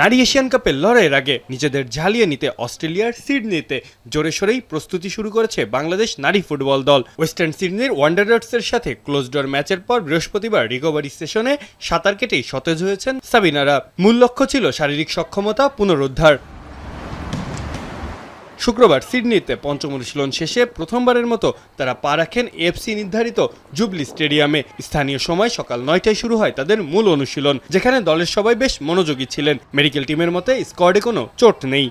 নারী এশিয়ান কাপের লড়াইয়ের আগে নিজেদের ঝালিয়ে নিতে অস্ট্রেলিয়ার সিডনিতে জোরে সোরেই প্রস্তুতি শুরু করেছে বাংলাদেশ নারী ফুটবল দল। ওয়েস্টার্ন সিডনির ওয়ান্ডারার্সের সাথে ক্লোজ ডোর ম্যাচের পর বৃহস্পতিবার রিকভারি সেশনে সাঁতার কেটেই সতেজ হয়েছেন সাবিনারা। মূল লক্ষ্য ছিল শারীরিক সক্ষমতা পুনরুদ্ধার। শুক্রবার সিডনিতে পঞ্চম অনুশীলন শেষে প্রথমবারের মতো তারা পা রাখেন এএফসি নির্ধারিত জুবলি স্টেডিয়ামে। স্থানীয় সময় সকাল ৯টায় শুরু হয় তাদের মূল অনুশীলন, যেখানে দলের সবাই বেশ মনোযোগী ছিলেন। মেডিকেল টিমের মতে স্কোয়াডে কোনো চোট নেই।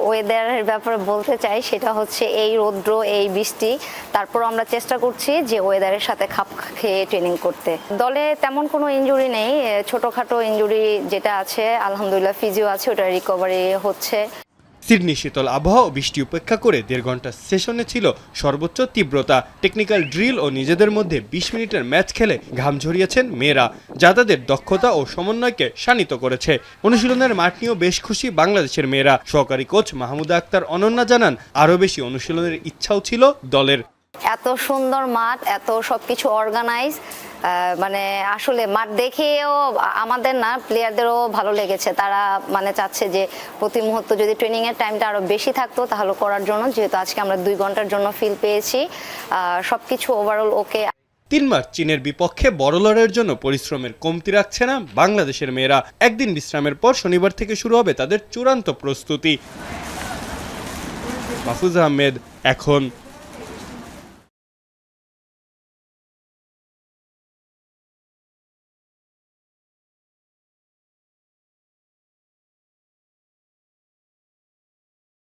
ওয়েদারের ব্যাপারে বলতে চাই, সেটা হচ্ছে এই রৌদ্র, এই বৃষ্টি, তারপর আমরা চেষ্টা করছি যে ওয়েদারের সাথে খাপ খেয়ে ট্রেনিং করতে। দলে তেমন কোনো ইনজুরি নেই, ছোটখাটো ইনজুরি যেটা আছে আলহামদুলিল্লাহ ফিজিও আছে, ওটা রিকভারি হচ্ছে। সিডনি শীতল আবহাওয়া ও বৃষ্টি উপেক্ষা করে ১.৫ ঘন্টা সেশনে ছিল সর্বোচ্চ তীব্রতা। টেকনিক্যাল ড্রিল ও নিজেদের মধ্যে ২০ মিনিটের ম্যাচ খেলে ঘাম ঝরিয়েছেন মেয়েরা, যা তাদের দক্ষতা ও সমন্বয়কে শানিত করেছে। অনুশীলনের মাঠ নিয়েও বেশ খুশি বাংলাদেশের মেয়েরা। সহকারী কোচ মাহমুদা আক্তার অনন্যা জানান, আরও বেশি অনুশীলনের ইচ্ছাও ছিল দলের। এত সুন্দর মাঠ, এত সবকিছু অর্গানাইজ, মানে আসলে মাঠ দেখেও আমাদের না প্লেয়ারদেরও ভালো লেগেছে। তারা মানে চাচ্ছে যে প্রতি মুহূর্ত যদি ট্রেনিং এর টাইমটা আরো বেশি থাকতো তাহলে করার জন্য, যেহেতু আজকে আমরা 2 ঘন্টার জন্য ফিল পেয়েছি। সবকিছু ওভারঅল ওকে। ৩ মার্চ চীনের বিপক্ষে বড় লড়াইয়ের জন্য পরিশ্রমের কমতি রাখছে না বাংলাদেশের মেয়েরা। একদিন বিশ্রামের পর শনিবার থেকে শুরু হবে তাদের চূড়ান্ত প্রস্তুতি। মাহফুজ আহমেদ, এখন।